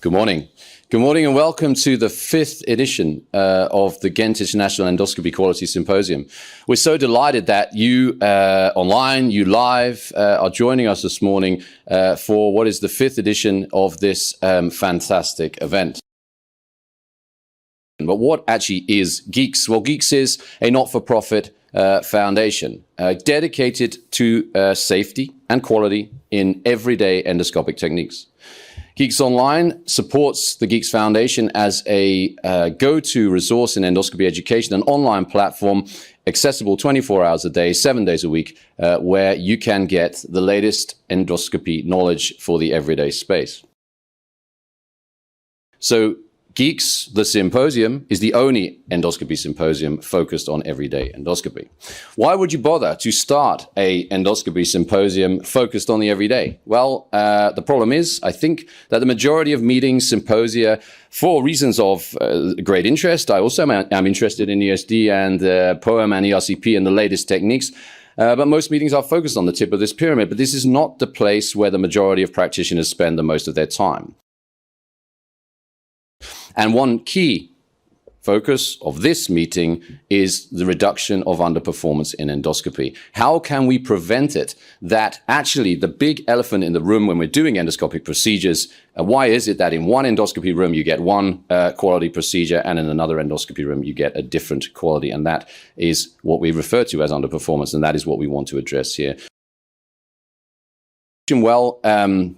Good morning. Good morning and welcome to the 5th edition of the Ghent International Endoscopy Quality Symposium. We're so delighted that you online, you live, are joining us this morning for what is the 5th edition of this fantastic event. But what actually is GIEQs? Well, GIEQs is a not-for-profit foundation dedicated to safety and quality in everyday endoscopic techniques. GIEQs Online supports the GIEQs Foundation as a go-to resource in endoscopy education, an online platform accessible 24 hours a day, 7 days a week, where you can get the latest endoscopy knowledge for the everyday space. So GIEQs, the symposium, is the only endoscopy symposium focused on everyday endoscopy. Why would you bother to start a endoscopy symposium focused on the everyday? Well, the problem is, I think, that the majority of meetings, symposia, for reasons of great interest, I also am interested in ESD and POEM and ERCP and the latest techniques, but most meetings are focused on the tip of this pyramid. But this is not the place where the majority of practitioners spend the most of their time. And one key focus of this meeting is the reduction of underperformance in endoscopy. How can we prevent it? That actually the big elephant in the room when we're doing endoscopic procedures, why is it that in one endoscopy room you get one quality procedure and in another endoscopy room you get a different quality? And that is what we refer to as underperformance, and that is what we want to address here. Well,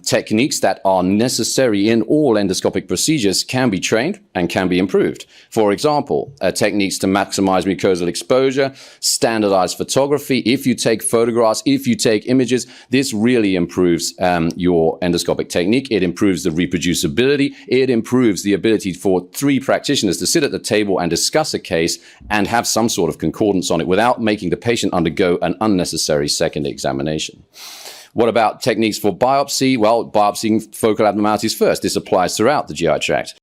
techniques that are necessary in all endoscopic procedures can be trained and can be improved. For example, techniques to maximize mucosal exposure, standardized photography. If you take photographs, if you take images, this really improves your endoscopic technique. It improves the reproducibility. It improves the ability for 3 practitioners to sit at the table and discuss a case and have some sort of concordance on it without making the patient undergo an unnecessary second examination. What about techniques for biopsy? Well, biopsying focal abnormalities first. This applies throughout the GI tract.